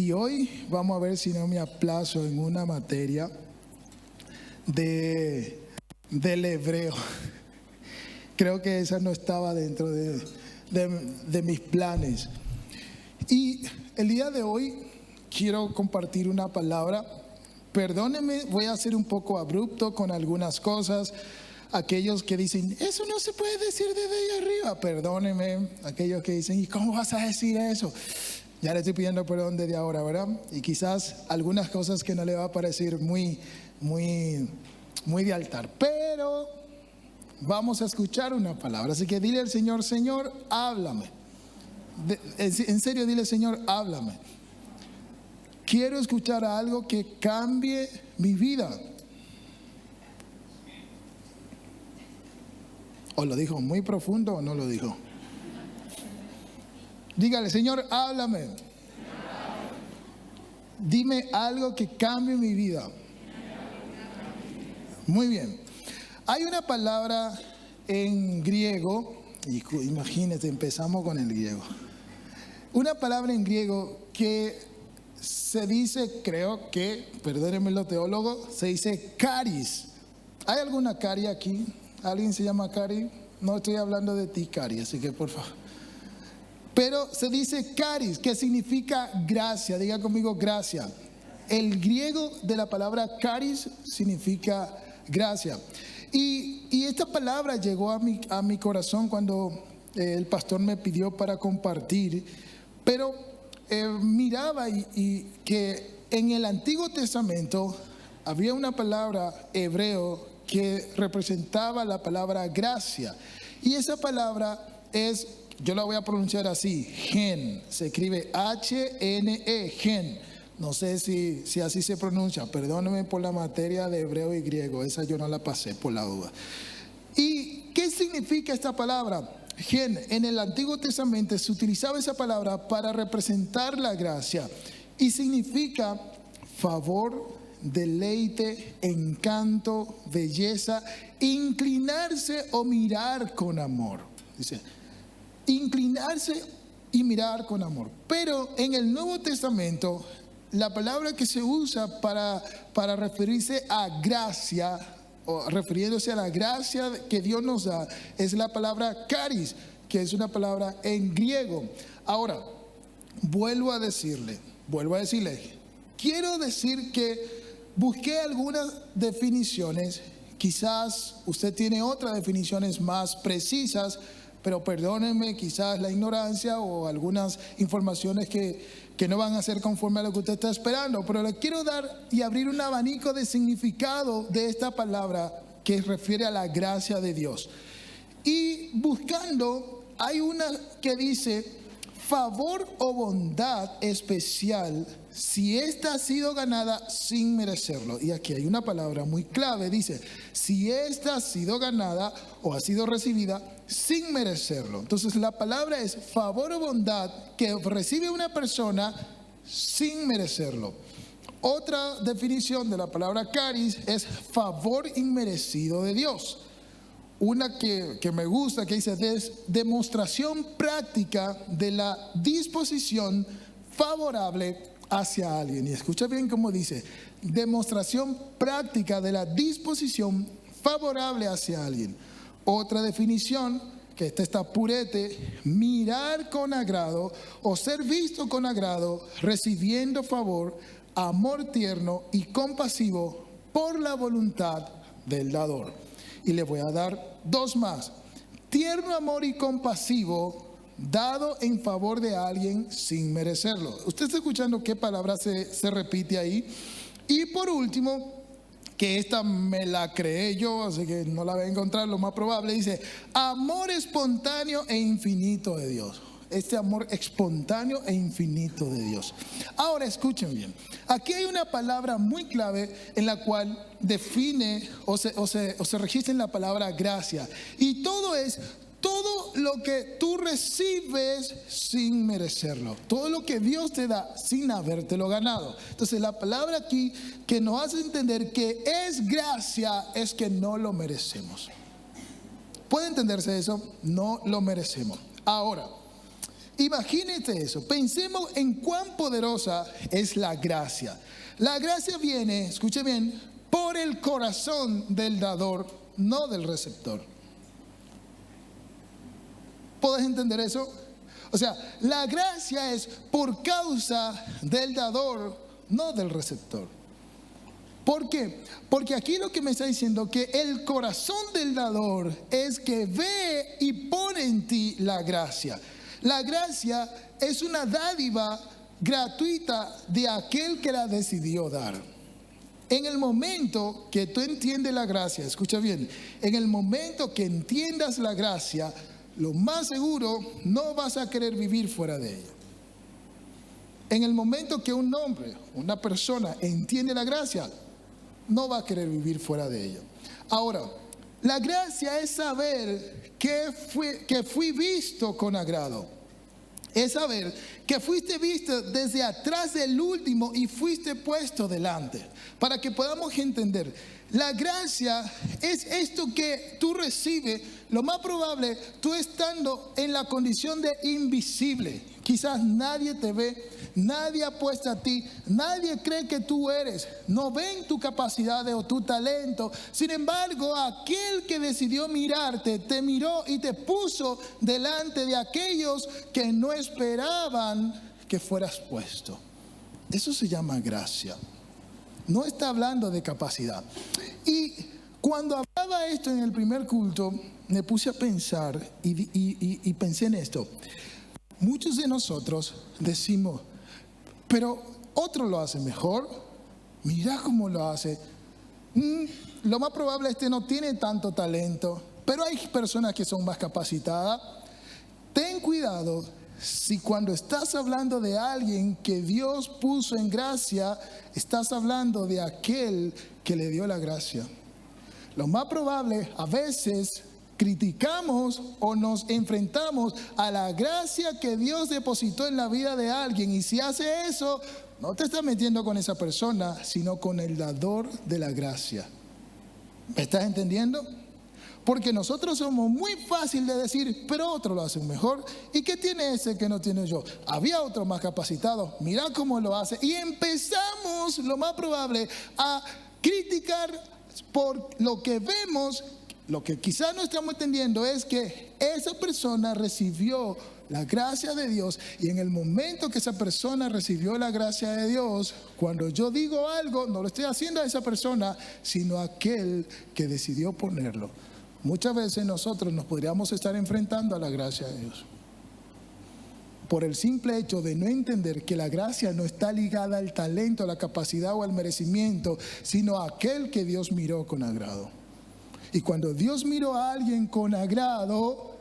Y hoy vamos a ver si no me aplazo en una materia del hebreo. Creo que esa no estaba dentro de mis planes. Y el día de hoy quiero compartir una palabra. Perdónenme, voy a ser un poco abrupto con algunas cosas. Aquellos que dicen, eso no se puede decir desde ahí arriba, perdónenme. Aquellos que dicen, ¿y cómo vas a decir eso? Ya le estoy pidiendo perdón desde ahora, ¿verdad? Y quizás algunas cosas que no le va a parecer muy de altar. Pero vamos a escuchar una palabra. Así que dile al Señor, Señor, háblame. En serio, dile, Señor, háblame. Quiero escuchar algo que cambie mi vida. ¿O lo dijo muy profundo o no lo dijo? Dígale, Señor, háblame. Dime algo que cambie mi vida. Muy bien. Hay una palabra en griego, y imagínate, empezamos con el griego. Una palabra en griego que se dice, creo que, perdónenme los teólogos, se dice caris. ¿Hay alguna cari aquí? ¿Alguien se llama cari? No estoy hablando de ti, cari, así que por favor. Pero se dice caris, que significa gracia. Diga conmigo, gracia. El griego de la palabra caris significa gracia. Y esta palabra llegó a mi corazón cuando el pastor me pidió para compartir. Pero miraba y que en el Antiguo Testamento había una palabra hebreo que representaba la palabra gracia. Y esa palabra es, yo la voy a pronunciar así, gen. Se escribe H-N-E, gen. No sé si así se pronuncia. Perdónenme por la materia de hebreo y griego. Esa yo no la pasé por la duda. ¿Y qué significa esta palabra? Gen. En el Antiguo Testamento se utilizaba esa palabra para representar la gracia. Y significa favor, deleite, encanto, belleza, inclinarse o mirar con amor. Dice, inclinarse y mirar con amor. Pero en el Nuevo Testamento, la palabra que se usa para referirse a gracia, o refiriéndose a la gracia que Dios nos da, es la palabra caris, que es una palabra en griego. Ahora, vuelvo a decirle, quiero decir que busqué algunas definiciones, quizás usted tiene otras definiciones más precisas, pero perdónenme quizás la ignorancia o algunas informaciones que no van a ser conforme a lo que usted está esperando, pero le quiero dar y abrir un abanico de significado de esta palabra que refiere a la gracia de Dios. Y buscando, hay una que dice favor o bondad especial si esta ha sido ganada sin merecerlo. Y aquí hay una palabra muy clave, dice, si esta ha sido ganada o ha sido recibida sin merecerlo. Entonces la palabra es favor o bondad que recibe una persona sin merecerlo. Otra definición de la palabra caris es favor inmerecido de Dios. Una que me gusta, que dice, es demostración práctica de la disposición favorable hacia alguien. Y escucha bien cómo dice, demostración práctica de la disposición favorable hacia alguien. Otra definición, que esta está purete, mirar con agrado o ser visto con agrado, recibiendo favor, amor tierno y compasivo por la voluntad del dador. Y le voy a dar dos más. Tierno amor y compasivo dado en favor de alguien sin merecerlo. Usted está escuchando qué palabra se repite ahí. Y por último, que esta me la creé yo, así que no la voy a encontrar, lo más probable, dice amor espontáneo e infinito de Dios. Este amor espontáneo e infinito de Dios. Ahora escuchen bien. Aquí hay una palabra muy clave en la cual define o se registra en la palabra gracia. Y todo lo que tú recibes sin merecerlo. Todo lo que Dios te da sin habértelo ganado. Entonces la palabra aquí que nos hace entender que es gracia es que no lo merecemos. ¿Puede entenderse eso? No lo merecemos. Ahora, Imagínate eso. Pensemos en cuán poderosa es la gracia. La gracia viene, escuche bien, por el corazón del dador, no del receptor. ¿Puedes entender eso? O sea, la gracia es por causa del dador, no del receptor. ¿Por qué? Porque aquí lo que me está diciendo que el corazón del dador es que ve y pone en ti la gracia. La gracia es una dádiva gratuita de aquel que la decidió dar. En el momento que tú entiendes la gracia, escucha bien, en el momento que entiendas la gracia, lo más seguro no vas a querer vivir fuera de ella. En el momento que un hombre, una persona entiende la gracia, no va a querer vivir fuera de ella. Ahora, la gracia es saber que fui visto con agrado. Es saber que fuiste visto desde atrás del último y fuiste puesto delante. Para que podamos entender, la gracia es esto que tú recibes, lo más probable, tú estando en la condición de invisible. Quizás nadie te ve, nadie apuesta a ti, nadie cree que tú eres, no ven tu capacidad o tu talento. Sin embargo, aquel que decidió mirarte, te miró y te puso delante de aquellos que no esperaban que fueras puesto. Eso se llama gracia. No está hablando de capacidad. Y cuando hablaba esto en el primer culto, me puse a pensar y pensé en esto. Muchos de nosotros decimos, pero otro lo hace mejor, mira cómo lo hace. Lo más probable es que no tiene tanto talento, pero hay personas que son más capacitadas. Ten cuidado si cuando estás hablando de alguien que Dios puso en gracia, estás hablando de aquel que le dio la gracia. Lo más probable, a veces criticamos o nos enfrentamos a la gracia que Dios depositó en la vida de alguien, y si hace eso, no te estás metiendo con esa persona, sino con el dador de la gracia. ¿Me estás entendiendo? Porque nosotros somos muy fácil de decir, pero otro lo hace mejor. ¿Y qué tiene ese que no tiene yo? Había otro más capacitado, mira cómo lo hace. Y empezamos, lo más probable, a criticar por lo que vemos. Lo que quizás no estamos entendiendo es que esa persona recibió la gracia de Dios, y en el momento que esa persona recibió la gracia de Dios, cuando yo digo algo, no lo estoy haciendo a esa persona, sino a aquel que decidió ponerlo. Muchas veces nosotros nos podríamos estar enfrentando a la gracia de Dios por el simple hecho de no entender que la gracia no está ligada al talento, a la capacidad o al merecimiento, sino a aquel que Dios miró con agrado. Y cuando Dios miró a alguien con agrado,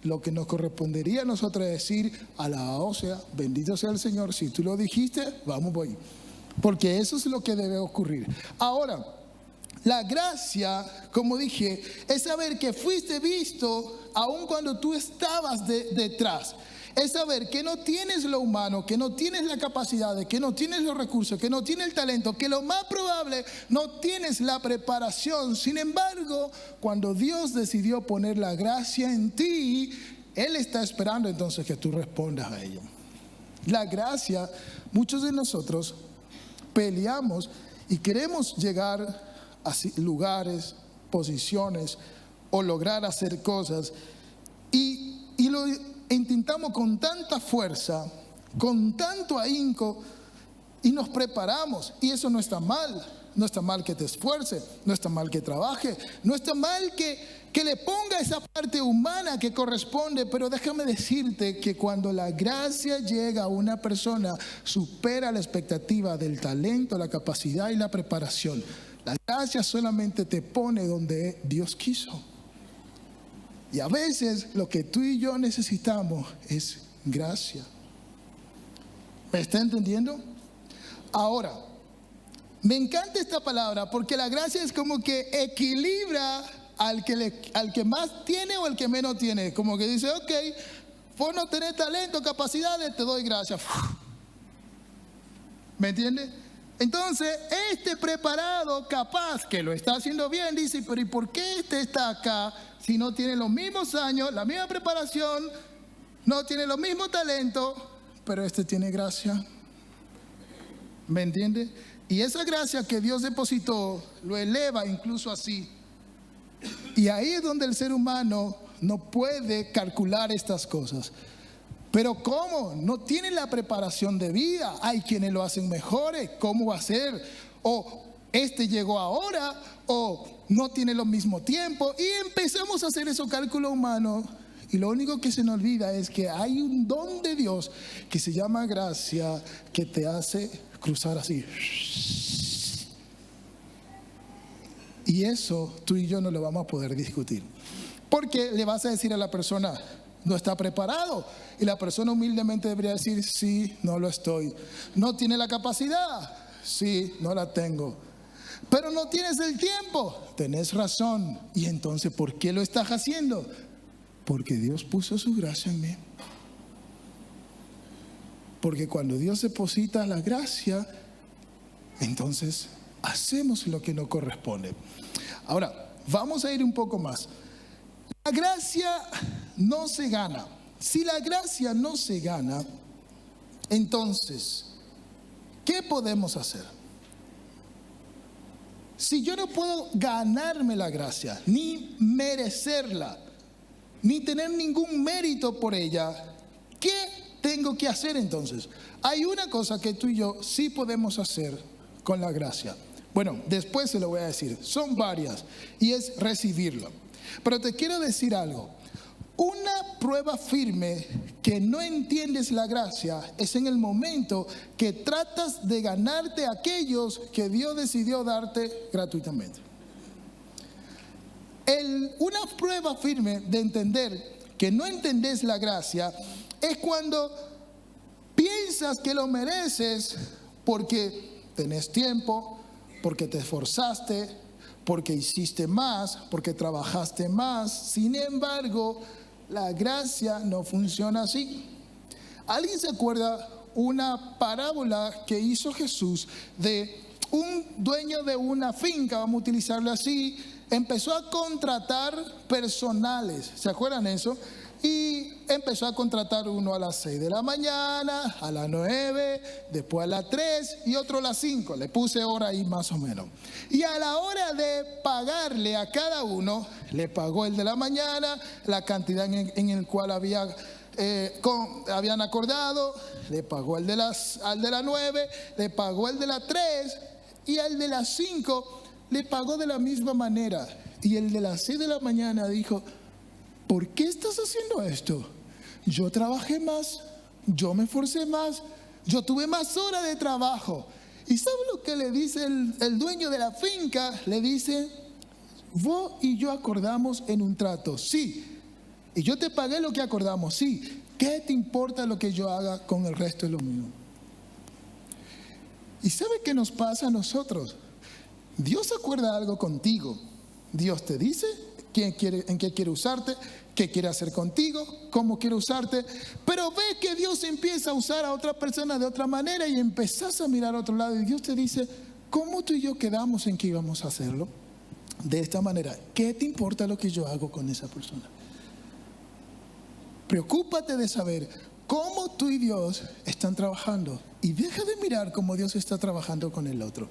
lo que nos correspondería a nosotros es decir, alabado sea, bendito sea el Señor, si tú lo dijiste, vamos voy. Porque eso es lo que debe ocurrir. Ahora, la gracia, como dije, es saber que fuiste visto aun cuando tú estabas detrás. Es saber que no tienes lo humano, que no tienes la capacidad, que no tienes los recursos, que no tienes el talento, que lo más probable no tienes la preparación. Sin embargo, cuando Dios decidió poner la gracia en ti, Él está esperando entonces que tú respondas a ello. La gracia, muchos de nosotros peleamos y queremos llegar a lugares, posiciones o lograr hacer cosas y lo intentamos con tanta fuerza, con tanto ahínco, y nos preparamos, y eso no está mal. No está mal que te esfuerces, no está mal que trabajes, no está mal que le ponga esa parte humana que corresponde, pero déjame decirte que cuando la gracia llega a una persona, supera la expectativa del talento, la capacidad y la preparación. La gracia solamente te pone donde Dios quiso. Y a veces lo que tú y yo necesitamos es gracia. ¿Me está entendiendo? Ahora, me encanta esta palabra porque la gracia es como que equilibra al que más tiene o al que menos tiene. Como que dice, ok, por no tener talento, capacidades, te doy gracia. ¿Me entiendes? Entonces, este preparado, capaz, que lo está haciendo bien, dice, pero ¿y por qué este está acá si no tiene los mismos años, la misma preparación? no tiene los mismos talentos, pero este tiene gracia. ¿Me entiende? Y esa gracia que Dios depositó lo eleva incluso así. Y ahí es donde el ser humano no puede calcular estas cosas. Pero ¿cómo? No tiene la preparación de vida. Hay quienes lo hacen mejores. ¿Cómo va a ser? O este llegó ahora, o no tiene lo mismo tiempo. Y empezamos a hacer esos cálculos humanos. Y lo único que se nos olvida es que hay un don de Dios que se llama gracia, que te hace cruzar así. Y eso tú y yo no lo vamos a poder discutir. Porque le vas a decir a la persona, no está preparado. Y la persona humildemente debería decir, sí, no lo estoy. No tiene la capacidad, sí, no la tengo. Pero no tienes el tiempo, tenés razón. Y entonces, ¿por qué lo estás haciendo? Porque Dios puso su gracia en mí. Porque cuando Dios deposita la gracia, entonces hacemos lo que nos corresponde. Ahora, vamos a ir un poco más. La gracia no se gana. Si la gracia no se gana, entonces, ¿qué podemos hacer? Si yo no puedo ganarme la gracia, ni merecerla, ni tener ningún mérito por ella, ¿qué tengo que hacer entonces? Hay una cosa que tú y yo sí podemos hacer con la gracia. Bueno, después se lo voy a decir. Son varias y es recibirlo. Pero te quiero decir algo. Una prueba firme que no entiendes la gracia es en el momento que tratas de ganarte a aquellos que Dios decidió darte gratuitamente. Una prueba firme de entender que no entendés la gracia es cuando piensas que lo mereces porque tenés tiempo, porque te esforzaste, porque hiciste más, porque trabajaste más. Sin embargo, la gracia no funciona así. ¿Alguien se acuerda una parábola que hizo Jesús de un dueño de una finca, vamos a utilizarlo así, empezó a contratar personales? ¿Se acuerdan eso? Y empezó a contratar uno a las 6 de la mañana, a las 9, después a las 3 y otro a las 5. Le puse hora ahí más o menos. Y a la hora de pagarle a cada uno, le pagó el de la mañana, la cantidad en el cual habían acordado, le pagó al de las 9, le pagó el de las 3 y al de las 5 le pagó de la misma manera. Y el de las 6 de la mañana dijo: ¿por qué estás haciendo esto? Yo trabajé más, yo me esforcé más, yo tuve más horas de trabajo. ¿Y sabe lo que le dice el dueño de la finca? Le dice: vos y yo acordamos en un trato, sí. Y yo te pagué lo que acordamos, sí. ¿Qué te importa lo que yo haga con el resto de lo mío? ¿Y sabe qué nos pasa a nosotros? Dios acuerda algo contigo. Dios te dice en qué quiere usarte, qué quiere hacer contigo, cómo quiere usarte, pero ve que Dios empieza a usar a otra persona de otra manera y empezás a mirar a otro lado y Dios te dice: ¿cómo tú y yo quedamos en que íbamos a hacerlo? De esta manera. ¿Qué te importa lo que yo hago con esa persona? Preocúpate de saber cómo tú y Dios están trabajando y deja de mirar cómo Dios está trabajando con el otro.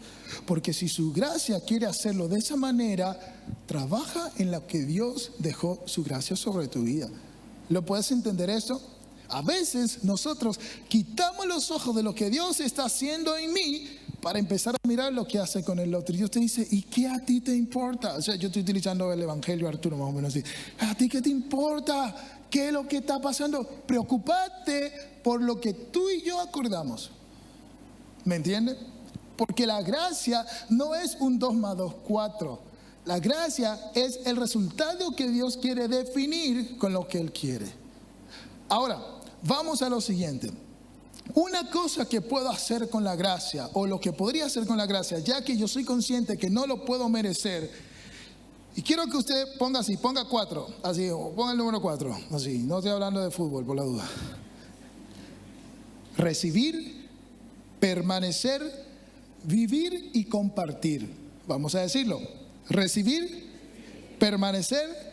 Porque si su gracia quiere hacerlo de esa manera, trabaja en lo que Dios dejó su gracia sobre tu vida. ¿Lo puedes entender esto? A veces nosotros quitamos los ojos de lo que Dios está haciendo en mí para empezar a mirar lo que hace con el otro. Y Dios te dice: ¿y qué a ti te importa? O sea, yo estoy utilizando el Evangelio Arturo más o menos así. ¿A ti qué te importa? ¿Qué es lo que está pasando? Preocúpate por lo que tú y yo acordamos. ¿Me entiendes? Porque la gracia no es un 2 más 2, 4. La gracia es el resultado que Dios quiere definir con lo que Él quiere. Ahora, vamos a lo siguiente. Una cosa que puedo hacer con la gracia, o lo que podría hacer con la gracia, ya que yo soy consciente que no lo puedo merecer. Y quiero que usted ponga así, ponga 4, así, o ponga el número 4, así, no estoy hablando de fútbol por la duda. Recibir, permanecer, vivir y compartir. Vamos a decirlo. Recibir, permanecer,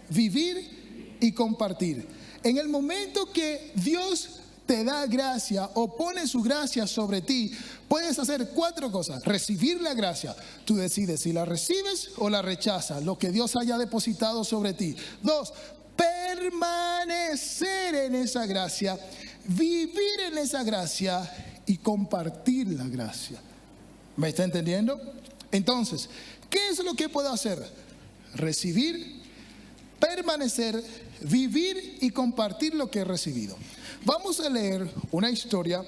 vivir y compartir. en el momento que Dios te da gracia o pone su gracia sobre ti, puedes hacer 4 cosas. Recibir la gracia. Tú decides si la recibes o la rechazas, lo que Dios haya depositado sobre ti. 2, permanecer en esa gracia, vivir en esa gracia y compartir la gracia. ¿Me está entendiendo? Entonces, ¿qué es lo que puedo hacer? Recibir, permanecer, vivir y compartir lo que he recibido. Vamos a leer una historia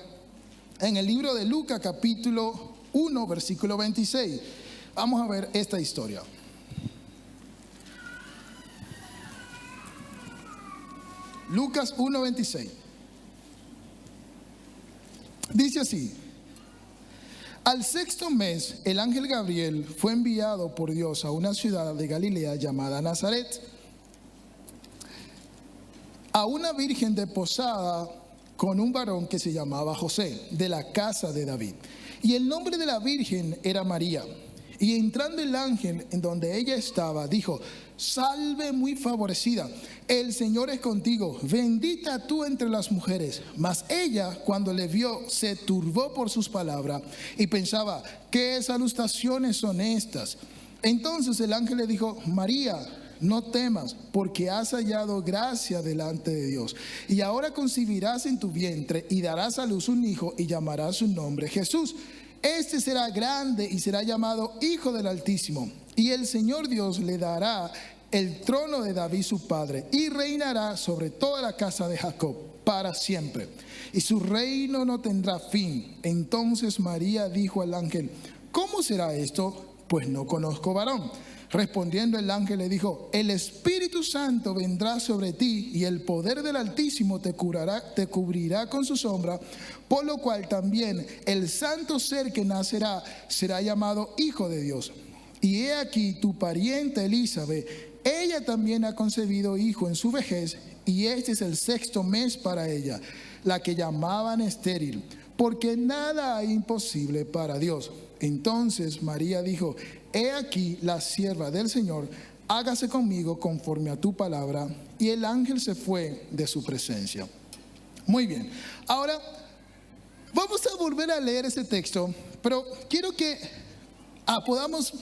en el libro de Lucas capítulo 1 versículo 26. Vamos a ver esta historia. Lucas 1:26. Dice así: al 6º mes, el ángel Gabriel fue enviado por Dios a una ciudad de Galilea llamada Nazaret, a una virgen desposada con un varón que se llamaba José, de la casa de David. Y el nombre de la virgen era María. Y entrando el ángel en donde ella estaba, dijo: salve muy favorecida, el Señor es contigo, bendita tú entre las mujeres. Mas ella, cuando le vio, se turbó por sus palabras y pensaba: ¿qué salutaciones son estas? Entonces el ángel le dijo: María, no temas, porque has hallado gracia delante de Dios. Y ahora concebirás en tu vientre y darás a luz un hijo y llamarás su nombre Jesús. Este será grande y será llamado Hijo del Altísimo. Y el Señor Dios le dará el trono de David su padre y reinará sobre toda la casa de Jacob para siempre. Y su reino no tendrá fin. Entonces María dijo al ángel: ¿cómo será esto? Pues no conozco varón. Respondiendo el ángel le dijo: el Espíritu Santo vendrá sobre ti y el poder del Altísimo te cubrirá con su sombra, por lo cual también el santo ser que nacerá será llamado Hijo de Dios. Y he aquí tu pariente Elizabeth, ella también ha concebido hijo en su vejez, y este es el 6º mes para ella, la que llamaban estéril, porque nada hay imposible para Dios. Entonces María dijo: he aquí la sierva del Señor, hágase conmigo conforme a tu palabra. Y el ángel se fue de su presencia. Muy bien, ahora vamos a volver a leer ese texto, pero quiero que podamos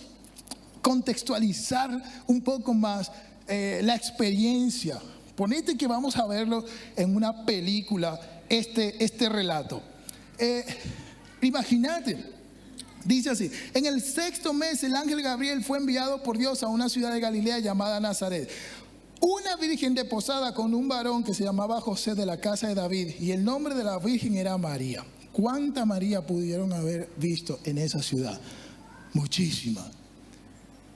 contextualizar un poco más la experiencia. Ponete que vamos a verlo en una película, este relato. Imagínate. Dice así: en el 6º mes el ángel Gabriel fue enviado por Dios a una ciudad de Galilea llamada Nazaret, una virgen desposada con un varón que se llamaba José, de la casa de David, y el nombre de la virgen era María. ¿Cuánta María pudieron haber visto en esa ciudad? Muchísimas.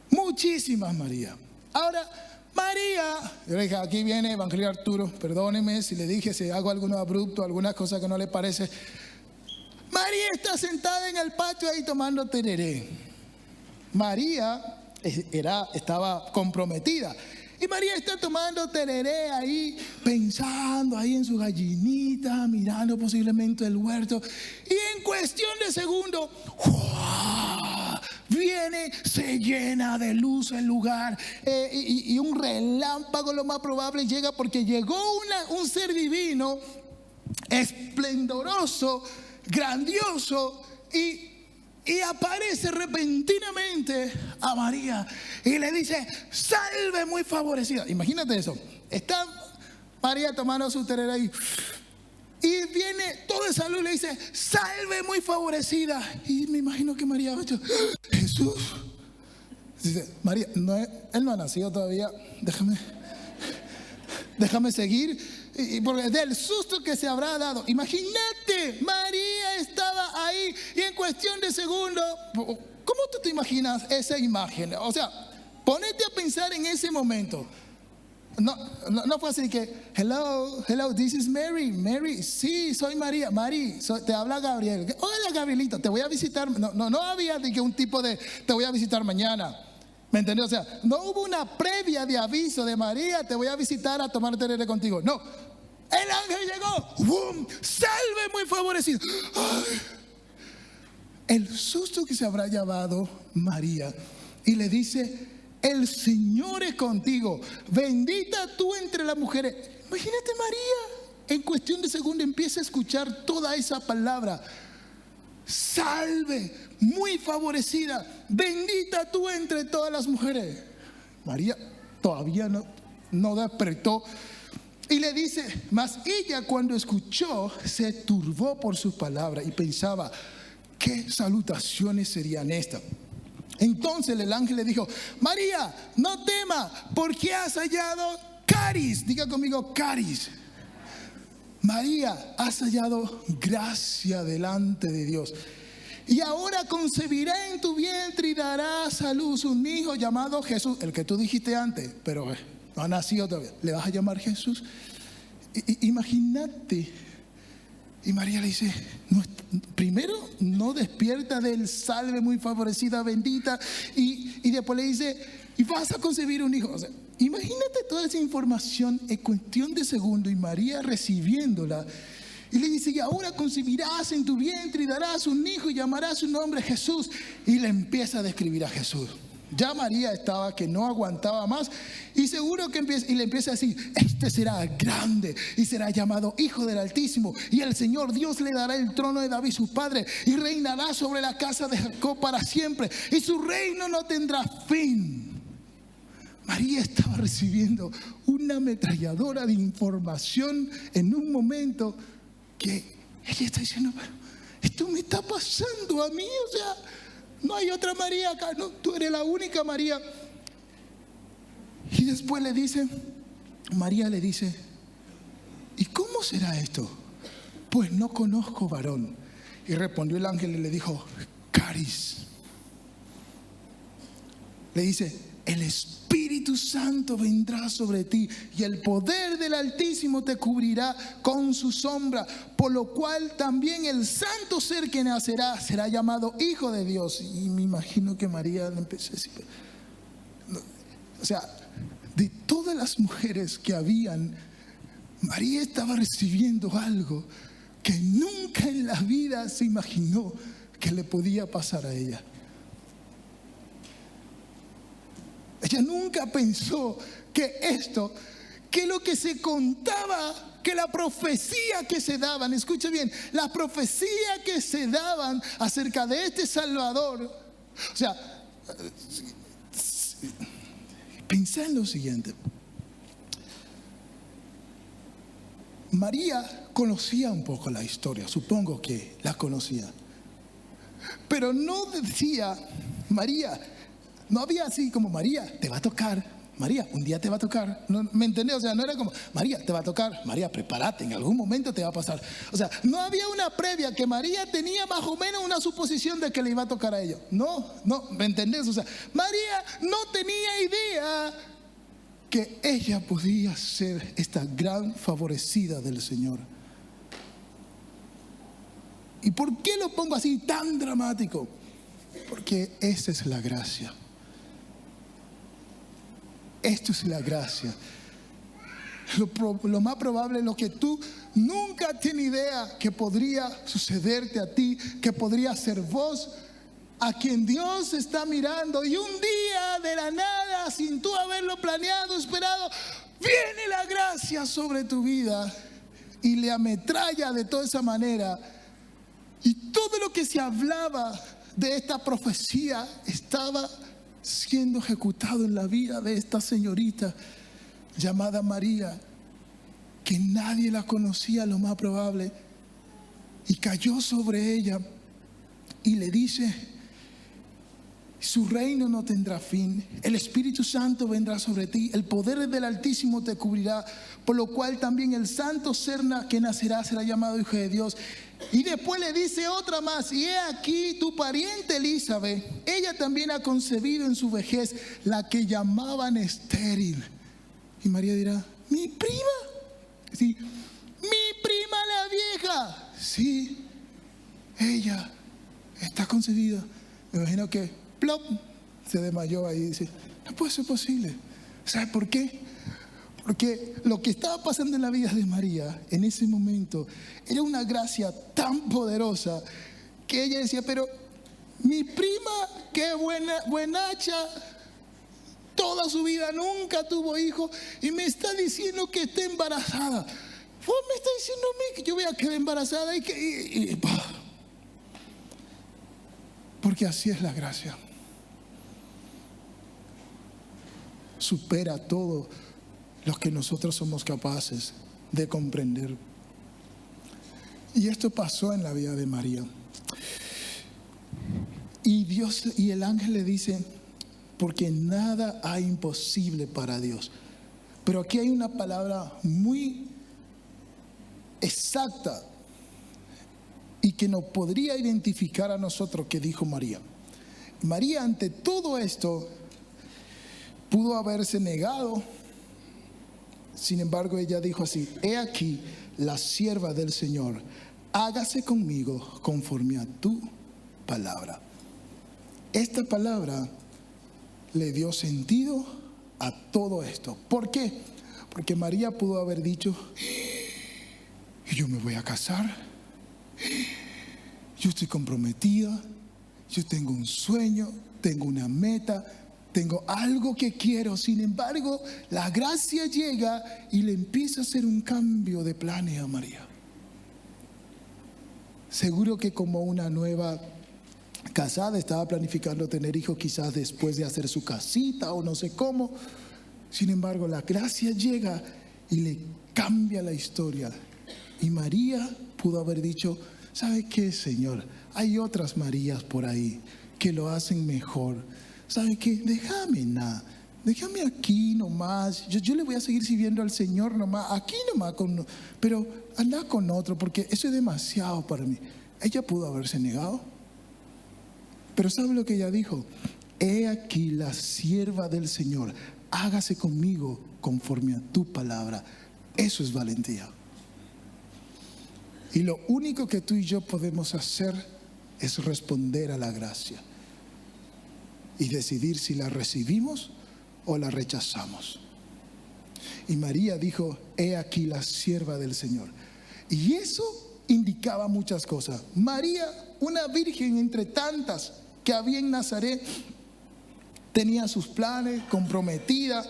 Muchísimas María. Ahora, María, aquí viene Evangelio Arturo, perdóneme si le dije, si hago algo abrupto, alguna cosa que no le parece. María está sentada en el patio ahí tomando tereré. María estaba comprometida. Y María está tomando tereré ahí, pensando ahí en su gallinita, mirando posiblemente el huerto. Y en cuestión de segundos, ¡wow!, viene, se llena de luz el lugar, y un relámpago, lo más probable, llega porque llegó un ser divino, esplendoroso, grandioso, y aparece repentinamente a María y le dice: salve muy favorecida. Imagínate eso. Está María tomando su tereré y viene toda esa luz y le dice: salve muy favorecida. Y me imagino que María ha dicho: Jesús. Dice: María, él no ha nacido todavía, déjame seguir. Y porque del susto que se habrá dado, imagínate, María estaba ahí y en cuestión de segundos, ¿cómo tú te imaginas esa imagen? O sea, ponete a pensar en ese momento. No fue así que: hello, this is Mary, sí, soy María, te habla Gabriel. Hola, Gabrielito, te voy a visitar. No había de que un tipo de te voy a visitar mañana. ¿Me entendió? O sea, no hubo una previa de aviso de: María, te voy a visitar a tomar tereré contigo. No, el ángel llegó, ¡bum!, salve muy favorecido. ¡Ay! El susto que se habrá llevado María, y le dice: el Señor es contigo, bendita tú entre las mujeres. Imagínate María, en cuestión de segundo empieza a escuchar toda esa palabra. Salve, muy favorecida, bendita tú entre todas las mujeres. María todavía no despertó. Y le dice, mas ella cuando escuchó se turbó por su palabra y pensaba, ¿qué salutaciones serían estas? Entonces el ángel le dijo, María, no tema, porque has hallado caris. Diga conmigo, caris. María, has hallado gracia delante de Dios. Y ahora concebirá en tu vientre y darás a luz un hijo llamado Jesús, el que tú dijiste antes, pero no ha nacido todavía. ¿Le vas a llamar Jesús? Imagínate. Y María le dice, no, primero no despierta del salve muy favorecida, bendita, y después le dice, y vas a concebir un hijo. O sea, imagínate toda esa información en cuestión de segundo y María recibiéndola. Y le dice, y ahora concebirás en tu vientre y darás un hijo y llamarás su nombre Jesús. Y le empieza a describir a Jesús. Ya María estaba que no aguantaba más y seguro que le empieza a decir, este será grande y será llamado Hijo del Altísimo y el Señor Dios le dará el trono de David su padre y reinará sobre la casa de Jacob para siempre y su reino no tendrá fin. María estaba recibiendo una ametralladora de información en un momento que ella está diciendo, pero esto me está pasando a mí, o sea, no hay otra María acá, no, tú eres la única María. Y después María le dice, ¿y cómo será esto? Pues no conozco varón. Y respondió el ángel y le dijo, caris. Le dice, el Espíritu Santo vendrá sobre ti y el poder del Altísimo te cubrirá con su sombra, por lo cual también el santo ser que nacerá será llamado Hijo de Dios. Y me imagino que María le empezó a decir, o sea, de todas las mujeres que habían, María estaba recibiendo algo que nunca en la vida se imaginó que le podía pasar a ella. Ella nunca pensó que lo que se contaba, que la profecía que se daban, escuche bien, la profecía que se daban acerca de este Salvador, o sea, pensá en lo siguiente. María conocía un poco la historia, supongo que la conocía, pero no decía, María, no había así como María, te va a tocar, María, un día te va a tocar, no, ¿me entendés? O sea, no era como María, te va a tocar, María, prepárate, en algún momento te va a pasar. O sea, no había una previa que María tenía más o menos una suposición de que le iba a tocar a ella. No, ¿me entendés? O sea, María no tenía idea que ella podía ser esta gran favorecida del Señor. ¿Y por qué lo pongo así tan dramático? Porque esa es la gracia. Esto es la gracia. Lo más probable, lo que tú nunca tienes idea que podría sucederte a ti, que podría ser vos, a quien Dios está mirando y un día de la nada, sin tú haberlo planeado, esperado, viene la gracia sobre tu vida y le ametralla de toda esa manera. Y todo lo que se hablaba de esta profecía estaba siendo ejecutado en la vida de esta señorita llamada María, que nadie la conocía, lo más probable, y cayó sobre ella y le dice, su reino no tendrá fin, el Espíritu Santo vendrá sobre ti, el poder del Altísimo te cubrirá, por lo cual también el santo ser que nacerá será llamado Hijo de Dios. Y después le dice otra más, y he aquí tu pariente Elizabeth, ella también ha concebido en su vejez, la que llamaban estéril. Y María dirá, ¿mi prima? Sí, mi prima la vieja. Sí, ella está concebida. Me imagino que plop, se desmayó ahí y dice, no puede ser posible. ¿Sabe por qué? Porque lo que estaba pasando en la vida de María en ese momento era una gracia tan poderosa que ella decía, pero mi prima, qué buenacha, toda su vida nunca tuvo hijo y me está diciendo que está embarazada. Vos me está diciendo a mí que yo voy a quedar embarazada porque así es la gracia. Supera todo lo que nosotros somos capaces de comprender. Y esto pasó en la vida de María. Y el ángel le dice, porque nada hay imposible para Dios. Pero aquí hay una palabra muy exacta y que nos podría identificar a nosotros que dijo María. María, ante todo esto, pudo haberse negado. Sin embargo, ella dijo así: he aquí la sierva del Señor, hágase conmigo conforme a tu palabra. Esta palabra le dio sentido a todo esto. ¿Por qué? Porque María pudo haber dicho: yo me voy a casar, yo estoy comprometida, yo tengo un sueño, tengo una meta, tengo algo que quiero. Sin embargo, la gracia llega y le empieza a hacer un cambio de planes a María. Seguro que como una nueva casada estaba planificando tener hijos quizás después de hacer su casita o no sé cómo. Sin embargo, la gracia llega y le cambia la historia. Y María pudo haber dicho: ¿sabe qué, Señor? Hay otras Marías por ahí que lo hacen mejor. ¿Sabe qué? Déjame aquí nomás. Yo le voy a seguir sirviendo al Señor nomás, aquí nomás, pero anda con otro, porque eso es demasiado para mí. Ella pudo haberse negado. Pero ¿sabe lo que ella dijo? He aquí la sierva del Señor, hágase conmigo conforme a tu palabra. Eso es valentía. Y lo único que tú y yo podemos hacer es responder a la gracia y decidir si la recibimos o la rechazamos. Y María dijo: he aquí la sierva del Señor. Y eso indicaba muchas cosas. María, una virgen entre tantas que había en Nazaret, tenía sus planes, comprometida.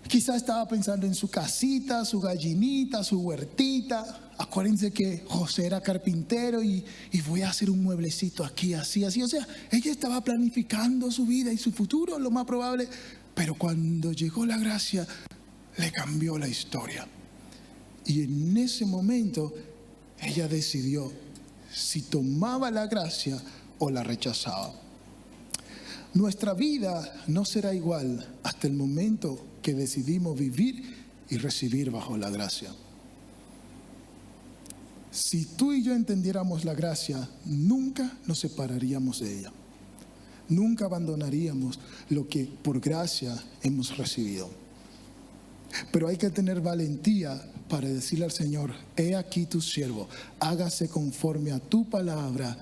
Quizás estaba pensando en su casita, su gallinita, su huertita. Acuérdense que José era carpintero y voy a hacer un mueblecito aquí, así. O sea, ella estaba planificando su vida y su futuro, lo más probable. Pero cuando llegó la gracia, le cambió la historia. Y en ese momento, ella decidió si tomaba la gracia o la rechazaba. Nuestra vida no será igual hasta el momento que decidimos vivir y recibir bajo la gracia. Si tú y yo entendiéramos la gracia, nunca nos separaríamos de ella. Nunca abandonaríamos lo que por gracia hemos recibido. Pero hay que tener valentía para decirle al Señor: he aquí tu siervo, hágase conforme a tu palabra,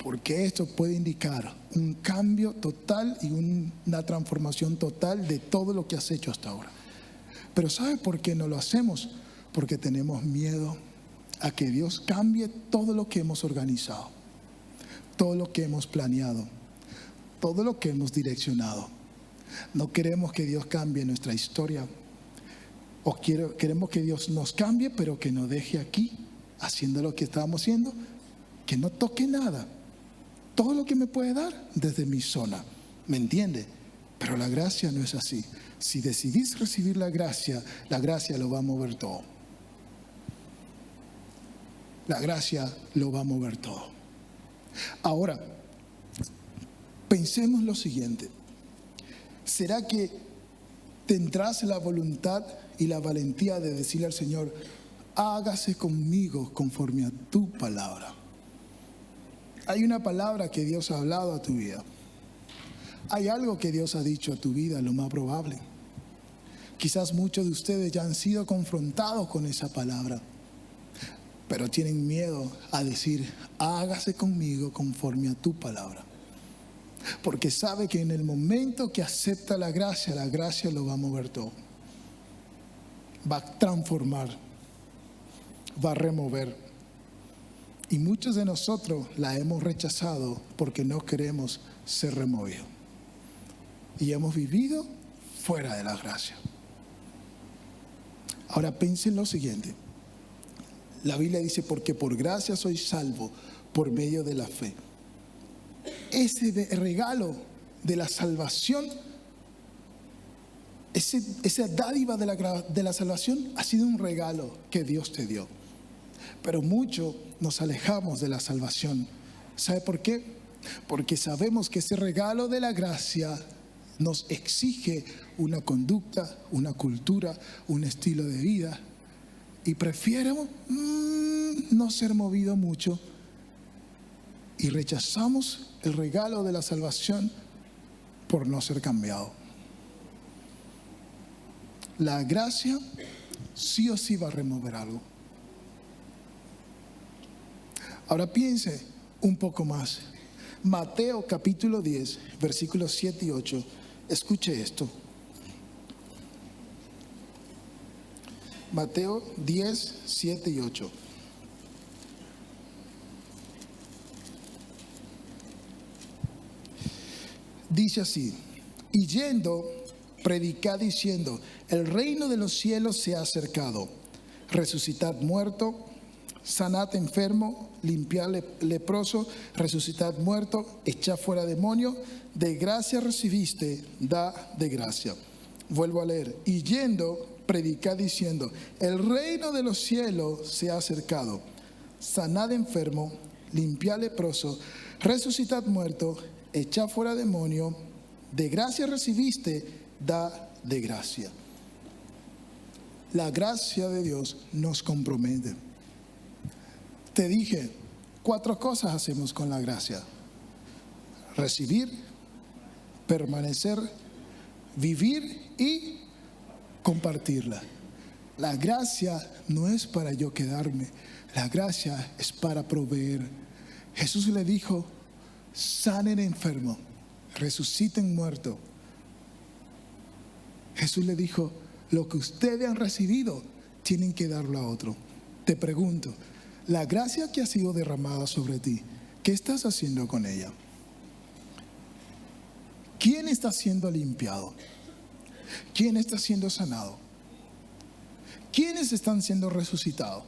porque esto puede indicar un cambio total y una transformación total de todo lo que has hecho hasta ahora. Pero ¿sabe por qué no lo hacemos? Porque tenemos miedo a que Dios cambie todo lo que hemos organizado, todo lo que hemos planeado, todo lo que hemos direccionado. No queremos que Dios cambie nuestra historia. O queremos que Dios nos cambie, pero que nos deje aquí haciendo lo que estábamos haciendo, que no toque nada. Todo lo que me puede dar desde mi zona. ¿Me entiende? Pero la gracia no es así. Si decidís recibir la gracia lo va a mover todo. La gracia lo va a mover todo. Ahora, pensemos lo siguiente. ¿Será que tendrás la voluntad y la valentía de decirle al Señor: hágase conmigo conforme a tu palabra? Hay una palabra que Dios ha hablado a tu vida. Hay algo que Dios ha dicho a tu vida, lo más probable. Quizás muchos de ustedes ya han sido confrontados con esa palabra, pero tienen miedo a decir: hágase conmigo conforme a tu palabra. Porque sabe que en el momento que acepta la gracia lo va a mover todo. Va a transformar, va a remover. Y muchos de nosotros la hemos rechazado porque no queremos ser removidos. y hemos vivido fuera de la gracia. Ahora piensen lo siguiente. La Biblia dice, porque por gracia soy salvo por medio de la fe. Ese regalo de la salvación, esa dádiva de la salvación ha sido un regalo que Dios te dio. Pero mucho nos alejamos de la salvación. ¿Sabe por qué? Porque sabemos que ese regalo de la gracia nos exige una conducta, una cultura, un estilo de vida. Y prefiero no ser movido mucho. Y rechazamos el regalo de la salvación por no ser cambiado. La gracia sí o sí va a remover algo. Ahora piense un poco más. Mateo capítulo 10, versículos 7 y 8. Escuche esto. Mateo 10, 7 y 8. Dice así: y yendo, predicad diciendo, el reino de los cielos se ha acercado. Resucitad muerto, sanad enfermo, limpiad leproso, resucitad muerto, echad fuera demonio. De gracia recibiste, da de gracia. Vuelvo a leer. Y yendo, predicad diciendo, el reino de los cielos se ha acercado. Sanad enfermo, limpiad leproso, resucitad muerto, echad fuera demonio. De gracia recibiste, da de gracia. La gracia de Dios nos compromete. Te dije, 4 cosas hacemos con la gracia: recibir, permanecer, vivir y compartirla. La gracia no es para yo quedarme, la gracia es para proveer. Jesús le dijo, sanen enfermo, resuciten muerto. Jesús le dijo, lo que ustedes han recibido, tienen que darlo a otro. Te pregunto, la gracia que ha sido derramada sobre ti, ¿qué estás haciendo con ella? ¿Quién está siendo limpiado? ¿Quién está siendo sanado? ¿Quiénes están siendo resucitados?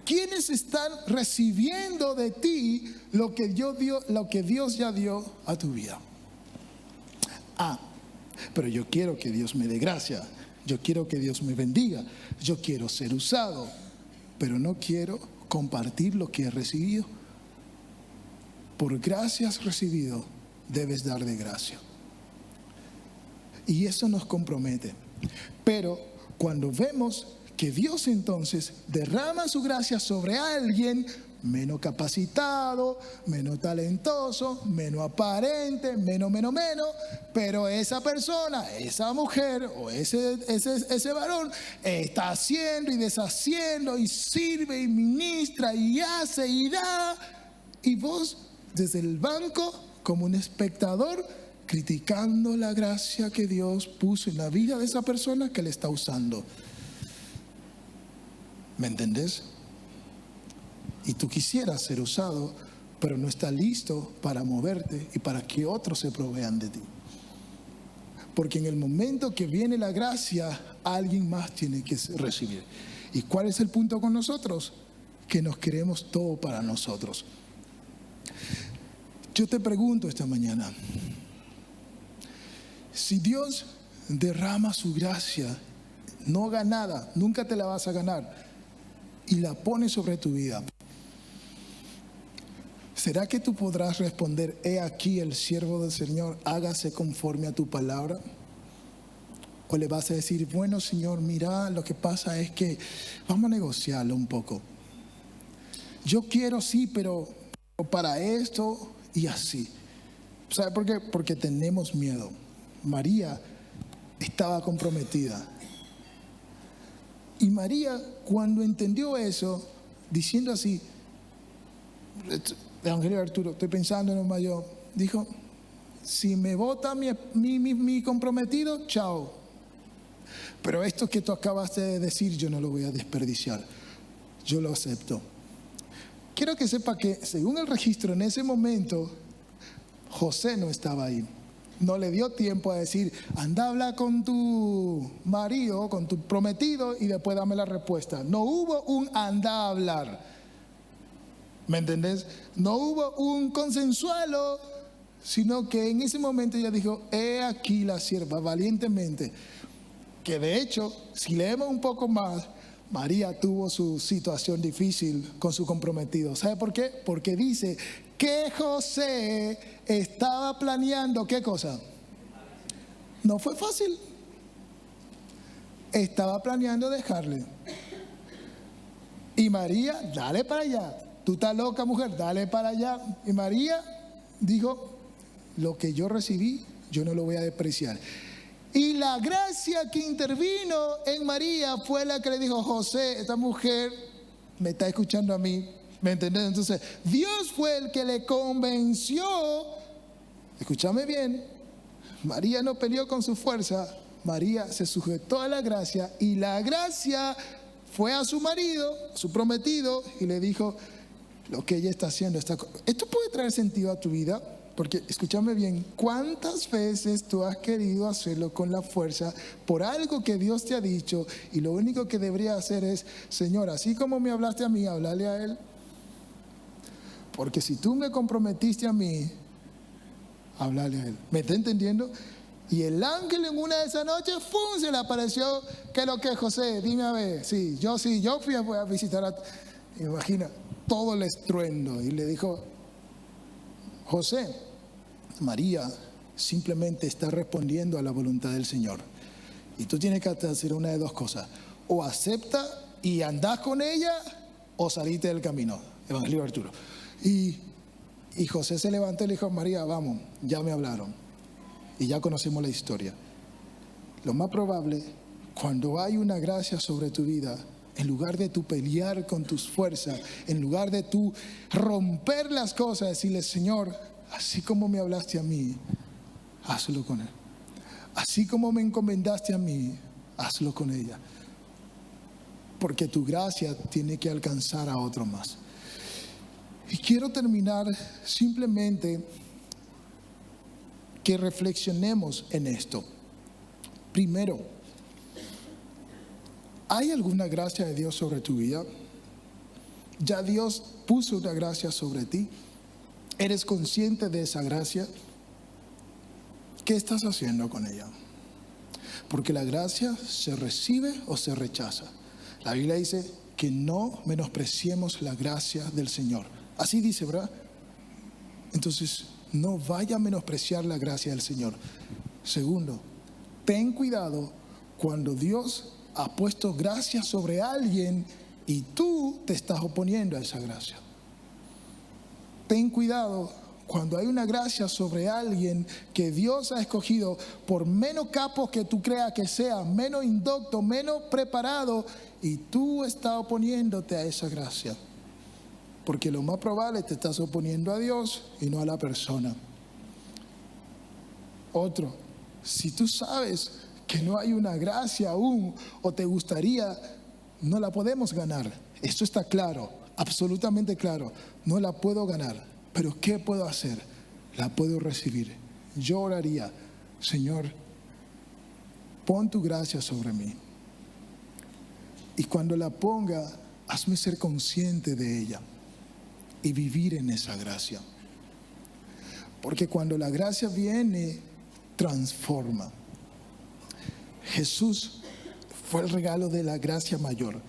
¿Quiénes están recibiendo de ti lo que Dios ya dio a tu vida? Pero yo quiero que Dios me dé gracia. Yo quiero que Dios me bendiga. Yo quiero ser usado, pero no quiero compartir lo que he recibido. Por gracias recibido, debes dar de gracia. Y eso nos compromete. Pero cuando vemos que Dios entonces derrama su gracia sobre alguien menos capacitado, menos talentoso, menos aparente, menos, pero esa persona, esa mujer o ese varón está haciendo y deshaciendo y sirve y ministra y hace y da, y vos desde el banco como un espectador criticando la gracia que Dios puso en la vida de esa persona que le está usando. ¿Me entendés? Y tú quisieras ser usado, pero no estás listo para moverte y para que otros se provean de ti. Porque en el momento que viene la gracia, alguien más tiene que recibir. ¿Y cuál es el punto con nosotros? Que nos queremos todo para nosotros. Yo te pregunto esta mañana, si Dios derrama su gracia, no ganada, nunca te la vas a ganar, y la pone sobre tu vida, ¿será que tú podrás responder, he aquí el siervo del Señor, hágase conforme a tu palabra? ¿O le vas a decir, bueno Señor, mira, lo que pasa es que vamos a negociarlo un poco? Yo quiero sí, pero para esto y así. ¿Sabe por qué? Porque tenemos miedo. María estaba comprometida. Y María, cuando entendió eso, diciendo así, Evangelio de Arturo, estoy pensando en un mayor, dijo, si me vota mi comprometido, chao. Pero esto que tú acabaste de decir, yo no lo voy a desperdiciar. Yo lo acepto. Quiero que sepa que, según el registro, en ese momento, José no estaba ahí. No le dio tiempo a decir, anda, habla con tu marido, con tu prometido y después dame la respuesta. No hubo un anda a hablar. ¿Me entendés? No hubo un consensualo, sino que en ese momento ella dijo, he aquí la sierva, valientemente. Que de hecho, si leemos un poco más, María tuvo su situación difícil con su comprometido. ¿Sabe por qué? Porque dice que José estaba planeando, ¿qué cosa? No fue fácil. Estaba planeando dejarle. Y María, dale para allá. Tú estás loca, mujer, dale para allá. Y María dijo, lo que yo recibí, yo no lo voy a despreciar. Y la gracia que intervino en María fue la que le dijo, José, esta mujer me está escuchando a mí, ¿me entendés? Entonces, Dios fue el que le convenció, escúchame bien, María no peleó con su fuerza, María se sujetó a la gracia y la gracia fue a su marido, a su prometido, y le dijo, lo que ella está haciendo, esto puede traer sentido a tu vida. Porque, escúchame bien, ¿cuántas veces tú has querido hacerlo con la fuerza por algo que Dios te ha dicho y lo único que debería hacer es, Señor, así como me hablaste a mí, hablarle a Él? Porque si tú me comprometiste a mí, hablarle a Él. ¿Me está entendiendo? Y el ángel en una de esas noches, ¡fum!, se le apareció. ¿Qué es lo que es, José? Dime a ver. Sí, yo fui a visitar a... Imagina, todo el estruendo. Y le dijo, José, María simplemente está respondiendo a la voluntad del Señor. Y tú tienes que hacer una de dos cosas. O acepta y andás con ella, o salite del camino. Evangelio de Arturo. Y José se levantó y le dijo, María, vamos, ya me hablaron. Y ya conocemos la historia. Lo más probable, cuando hay una gracia sobre tu vida, en lugar de tú pelear con tus fuerzas, en lugar de tú romper las cosas, decirle, Señor, así como me hablaste a mí, hazlo con él. Así como me encomendaste a mí, hazlo con ella. Porque tu gracia tiene que alcanzar a otro más. Y quiero terminar simplemente que reflexionemos en esto. Primero, ¿hay alguna gracia de Dios sobre tu vida? ¿Ya Dios puso una gracia sobre ti? ¿Eres consciente de esa gracia? ¿Qué estás haciendo con ella? Porque la gracia se recibe o se rechaza. La Biblia dice que no menospreciemos la gracia del Señor. Así dice, ¿verdad? Entonces, no vaya a menospreciar la gracia del Señor. Segundo, ten cuidado cuando Dios ha puesto gracia sobre alguien y tú te estás oponiendo a esa gracia. Ten cuidado cuando hay una gracia sobre alguien que Dios ha escogido, por menos capos que tú creas que sea, menos indocto, menos preparado, y tú estás oponiéndote a esa gracia. Porque lo más probable te estás oponiendo a Dios y no a la persona. Otro, si tú sabes que no hay una gracia aún o te gustaría, no la podemos ganar. Esto está claro, absolutamente claro. No la puedo ganar, pero ¿qué puedo hacer? La puedo recibir. Yo oraría, Señor, pon tu gracia sobre mí. Y cuando la ponga, hazme ser consciente de ella y vivir en esa gracia. Porque cuando la gracia viene, transforma. Jesús fue el regalo de la gracia mayor.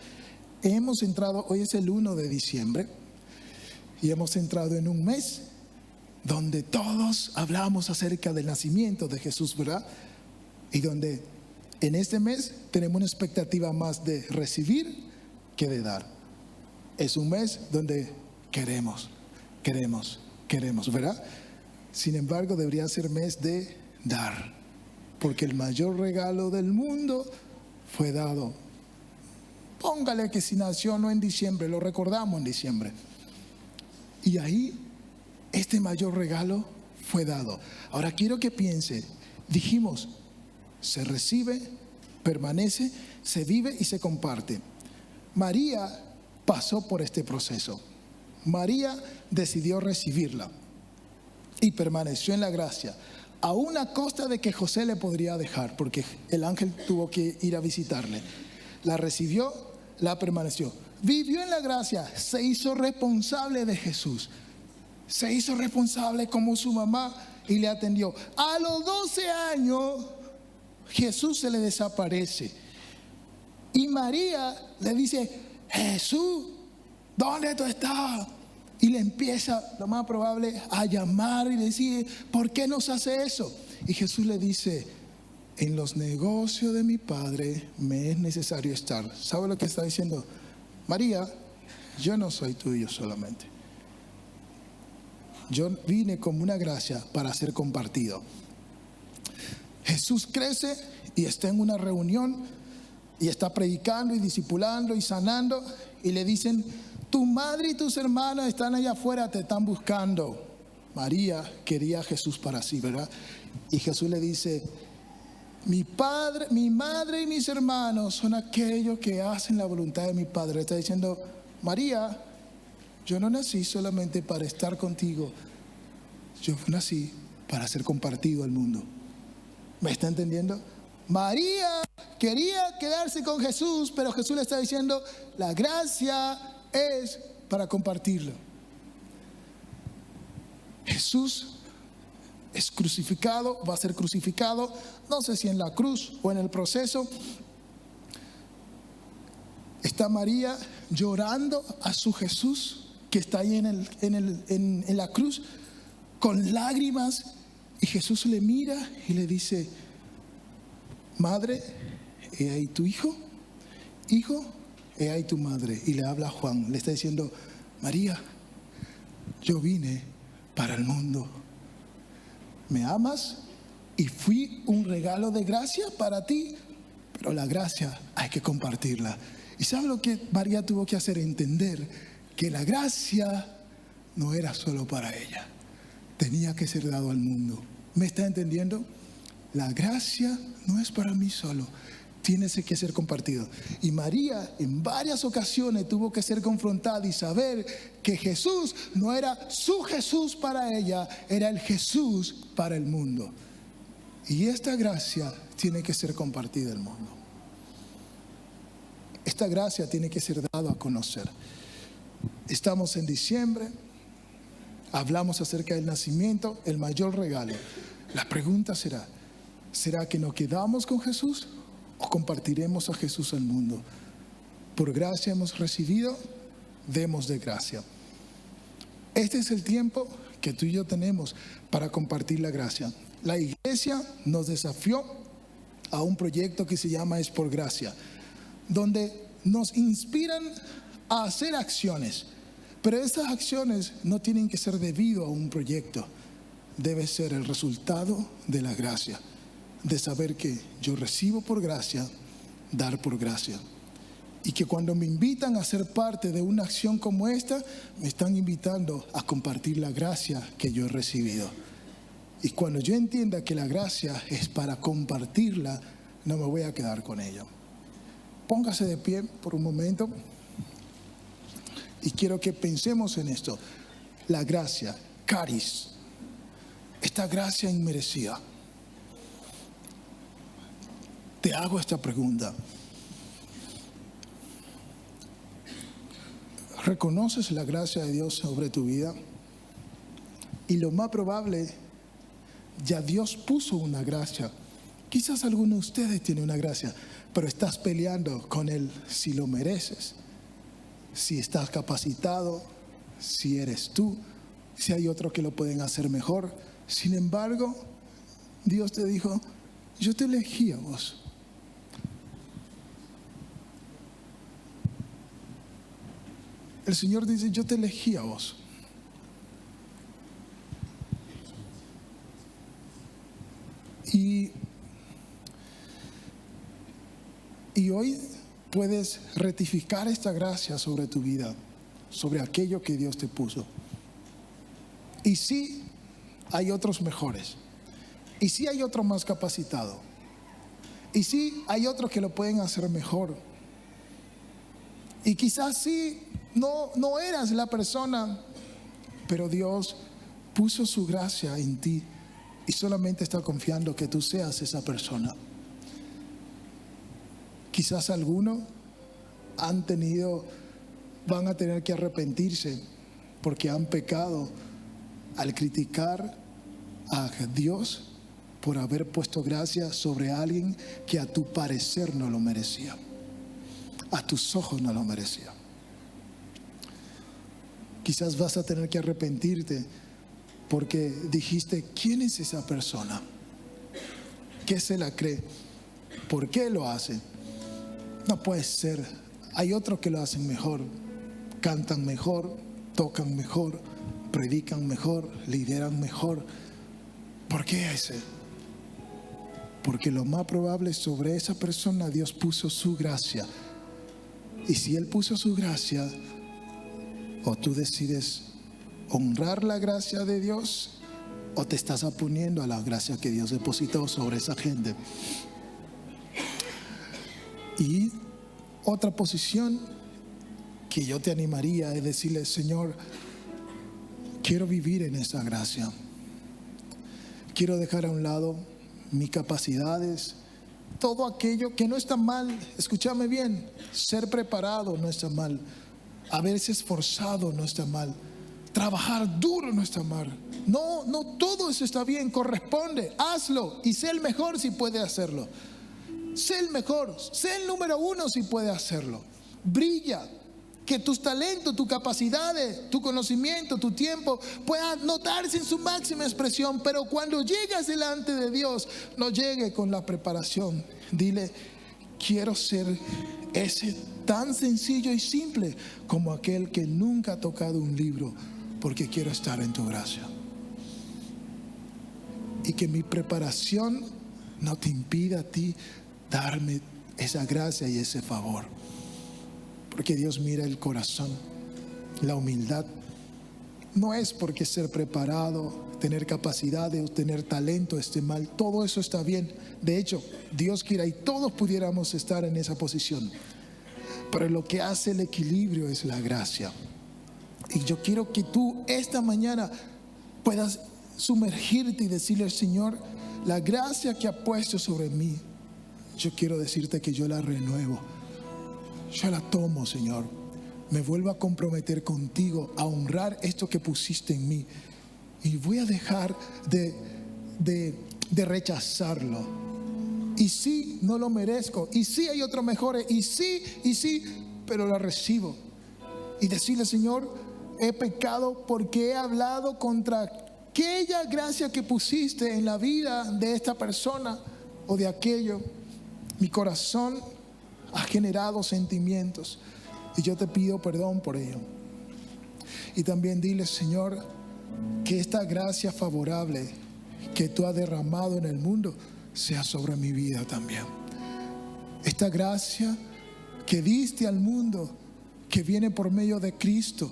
Hemos entrado, hoy es el 1 de diciembre, y hemos entrado en un mes donde todos hablamos acerca del nacimiento de Jesús, ¿verdad? Y donde en este mes tenemos una expectativa más de recibir que de dar. Es un mes donde queremos, ¿verdad? Sin embargo, debería ser mes de dar, porque el mayor regalo del mundo fue dado. Póngale que si nació no en diciembre, lo recordamos en diciembre. Y ahí, este mayor regalo fue dado. Ahora quiero que piense, dijimos, se recibe, permanece, se vive y se comparte. María pasó por este proceso. María decidió recibirla y permaneció en la gracia. aún a costa de que José le podría dejar, porque el ángel tuvo que ir a visitarle. La recibió, la permaneció. Vivió en la gracia, se hizo responsable de Jesús. Se hizo responsable como su mamá y le atendió. A los 12 años, Jesús se le desaparece. Y María le dice: Jesús, ¿dónde tú estás? Y le empieza, lo más probable, a llamar y decir: ¿por qué nos hace eso? Y Jesús le dice: en los negocios de mi Padre me es necesario estar. ¿Sabe lo que está diciendo? María, yo no soy tuyo solamente. Yo vine como una gracia para ser compartido. Jesús crece y está en una reunión y está predicando y discipulando y sanando, y le dicen: tu madre y tus hermanos están allá afuera, te están buscando. María quería a Jesús para sí, ¿verdad? Y Jesús le dice: mi padre, mi madre y mis hermanos son aquellos que hacen la voluntad de mi Padre. Le está diciendo: María, yo no nací solamente para estar contigo, yo nací para ser compartido al mundo. ¿Me está entendiendo? María quería quedarse con Jesús, pero Jesús le está diciendo: la gracia es para compartirlo. Jesús es crucificado, va a ser crucificado, no sé si en la cruz o en el proceso. Está María llorando a su Jesús que está ahí en la cruz con lágrimas, y Jesús le mira y le dice: madre, he ahí tu hijo, hijo, he ahí tu madre. Y le habla a Juan, le está diciendo: María, yo vine para el mundo. ¿Me amas? Y fui un regalo de gracia para ti, pero la gracia hay que compartirla. ¿Y sabe lo que María tuvo que hacer? Entender que la gracia no era solo para ella, tenía que ser dado al mundo. ¿Me está entendiendo? La gracia no es para mí solo, tiene que ser compartido. Y María en varias ocasiones tuvo que ser confrontada y saber que Jesús no era su Jesús para ella, era el Jesús para el mundo. Y esta gracia tiene que ser compartida al mundo. Esta gracia tiene que ser dada a conocer. Estamos en diciembre, hablamos acerca del nacimiento, el mayor regalo. La pregunta será: ¿será que nos quedamos con Jesús o compartiremos a Jesús al mundo? Por gracia hemos recibido, demos de gracia. Este es el tiempo que tú y yo tenemos para compartir la gracia. La iglesia nos desafió a un proyecto que se llama Es por Gracia, donde nos inspiran a hacer acciones, pero esas acciones no tienen que ser debido a un proyecto, debe ser el resultado de la gracia, de saber que yo recibo por gracia, dar por gracia. Y que cuando me invitan a ser parte de una acción como esta, me están invitando a compartir la gracia que yo he recibido. Y cuando yo entienda que la gracia es para compartirla, no me voy a quedar con ella. Póngase de pie por un momento y quiero que pensemos en esto. La gracia, caris, esta gracia inmerecida. Te hago esta pregunta: ¿reconoces la gracia de Dios sobre tu vida? Y lo más probable, ya Dios puso una gracia. Quizás alguno de ustedes tiene una gracia, pero estás peleando con Él si lo mereces, si estás capacitado, si eres tú, si hay otros que lo pueden hacer mejor. Sin embargo, Dios te dijo: yo te elegí a vos. El Señor dice: yo te elegí a vos. Y hoy puedes rectificar esta gracia sobre tu vida, sobre aquello que Dios te puso. Y sí, hay otros mejores. Y sí, hay otro más capacitado. Y sí, hay otros que lo pueden hacer mejor. Y quizás sí, no eras la persona, pero Dios puso su gracia en ti y solamente está confiando que tú seas esa persona. Quizás algunos van a tener que arrepentirse porque han pecado al criticar a Dios por haber puesto gracia sobre alguien que a tu parecer no lo merecía, a tus ojos no lo merecía. Quizás vas a tener que arrepentirte porque dijiste, ¿quién es esa persona? ¿Qué se la cree? ¿Por qué lo hace? No puede ser. Hay otros que lo hacen mejor, cantan mejor, tocan mejor, predican mejor, lideran mejor. ¿Por qué ese? Porque lo más probable sobre esa persona Dios puso su gracia. Y si Él puso su gracia, o tú decides honrar la gracia de Dios, o te estás oponiendo a la gracia que Dios depositó sobre esa gente. Y otra posición que yo te animaría es decirle, Señor, quiero vivir en esa gracia. Quiero dejar a un lado mis capacidades, todo aquello que no está mal. Escúchame bien, ser preparado no está mal, haberse esforzado no está mal, trabajar duro no está mal. No, todo eso está bien, corresponde, hazlo y sé el mejor si puedes hacerlo. Sé el mejor, sé el número uno si puedes hacerlo. Brilla, que tus talentos, tus capacidades, tu conocimiento, tu tiempo puedan notarse en su máxima expresión. Pero cuando llegas delante de Dios, no llegue con la preparación. Dile, quiero ser ese tan sencillo y simple como aquel que nunca ha tocado un libro, porque quiero estar en tu gracia. Y que mi preparación no te impida a ti darme esa gracia y ese favor. Porque Dios mira el corazón, la humildad. No es porque ser preparado, tener capacidades o tener talento esté mal. Todo eso está bien. De hecho, Dios quiera y todos pudiéramos estar en esa posición. Pero lo que hace el equilibrio es la gracia. Y yo quiero que tú esta mañana puedas sumergirte y decirle al Señor, la gracia que ha puesto sobre mí, yo quiero decirte que yo la renuevo. Yo la tomo, Señor. Me vuelvo a comprometer contigo, a honrar esto que pusiste en mí. Y voy a dejar de rechazarlo. Y sí, no lo merezco. Y sí, hay otros mejores. Y sí, pero lo recibo. Y decirle, Señor, he pecado porque he hablado contra aquella gracia que pusiste en la vida de esta persona o de aquello. Mi corazón ha generado sentimientos y yo te pido perdón por ello. Y también dile, Señor, que esta gracia favorable que tú has derramado en el mundo sea sobre mi vida también. Esta gracia que diste al mundo, que viene por medio de Cristo,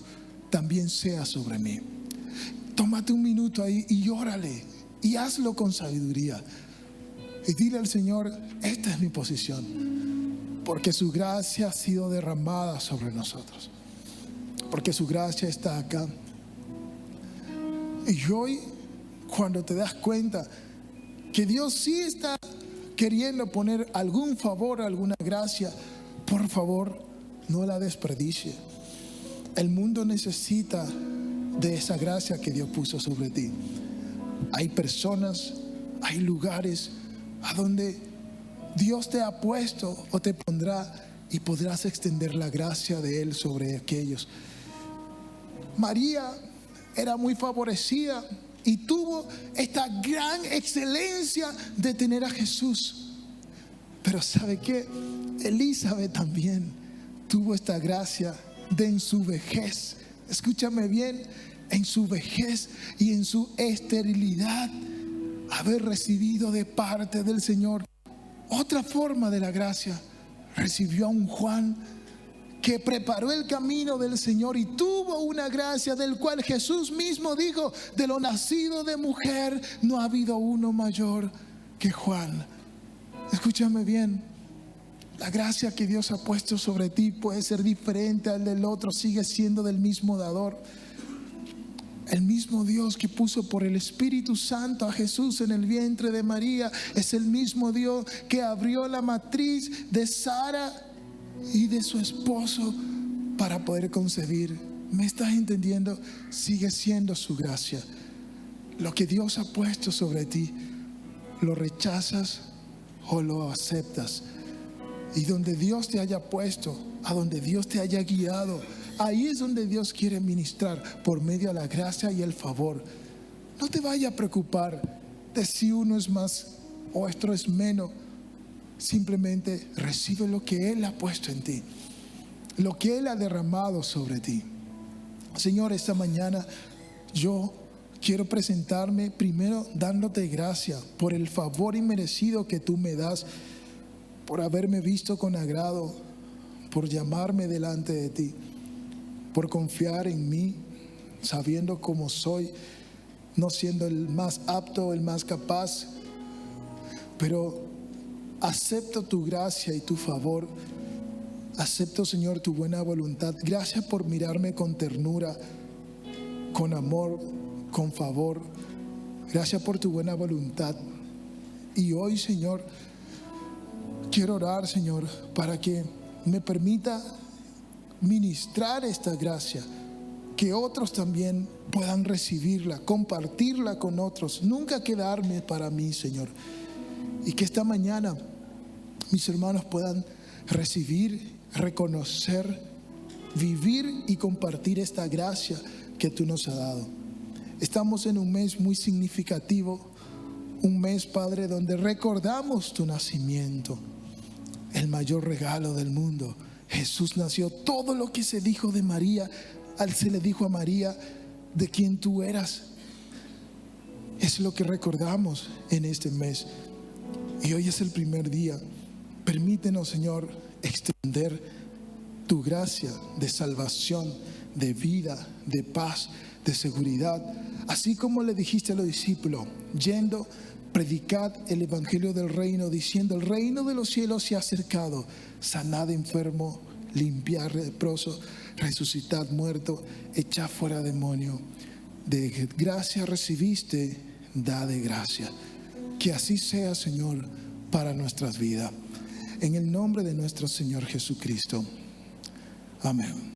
también sea sobre mí. Tómate un minuto ahí y órale y hazlo con sabiduría. Y dile al Señor, esta es mi posición. Porque su gracia ha sido derramada sobre nosotros. Porque su gracia está acá. Y hoy, cuando te das cuenta que Dios sí está queriendo poner algún favor, alguna gracia, por favor, no la desperdicie. El mundo necesita de esa gracia que Dios puso sobre ti. Hay personas, hay lugares a donde Dios te ha puesto o te pondrá y podrás extender la gracia de Él sobre aquellos. María era muy favorecida y tuvo esta gran excelencia de tener a Jesús. Pero ¿sabe qué? Elizabeth también tuvo esta gracia de en su vejez, escúchame bien, en su vejez y en su esterilidad, haber recibido de parte del Señor otra forma de la gracia. Recibió a un Juan que preparó el camino del Señor y tuvo una gracia del cual Jesús mismo dijo, de lo nacido de mujer no ha habido uno mayor que Juan. Escúchame bien, la gracia que Dios ha puesto sobre ti puede ser diferente al del otro, sigue siendo del mismo dador. El mismo Dios que puso por el Espíritu Santo a Jesús en el vientre de María es el mismo Dios que abrió la matriz de Sara y de su esposo para poder concebir. ¿Me estás entendiendo? Sigue siendo su gracia. Lo que Dios ha puesto sobre ti, ¿lo rechazas o lo aceptas? Y donde Dios te haya puesto, a donde Dios te haya guiado, ahí es donde Dios quiere ministrar por medio de la gracia y el favor. No te vayas a preocupar de si uno es más o otro es menos. Simplemente recibe lo que Él ha puesto en ti, lo que Él ha derramado sobre ti. Señor, esta mañana yo quiero presentarme primero dándote gracias por el favor inmerecido que tú me das, por haberme visto con agrado, por llamarme delante de ti, por confiar en mí, sabiendo cómo soy, no siendo el más apto, el más capaz, pero acepto tu gracia y tu favor. Acepto, Señor, tu buena voluntad. Gracias por mirarme con ternura, con amor, con favor. Gracias por tu buena voluntad. Y hoy, Señor, quiero orar, Señor, para que me permita ministrar esta gracia, que otros también puedan recibirla, compartirla con otros, nunca quedarme para mí, Señor. Y que esta mañana mis hermanos puedan recibir, reconocer, vivir y compartir esta gracia que tú nos has dado. Estamos en un mes muy significativo, un mes, Padre, donde recordamos tu nacimiento, el mayor regalo del mundo. Jesús nació. Todo lo que se dijo de María, se le dijo a María de quien tú eras. Es lo que recordamos en este mes. Y hoy es el primer día. Permítenos, Señor, extender tu gracia de salvación, de vida, de paz, de seguridad. Así como le dijiste a los discípulos, yendo, predicad el evangelio del reino, diciendo: el reino de los cielos se ha acercado. Sanad enfermo, limpiad leproso, resucitad muerto, echad fuera demonio. De gracia recibiste, da de gracia. Que así sea, Señor, para nuestras vidas. En el nombre de nuestro Señor Jesucristo. Amén.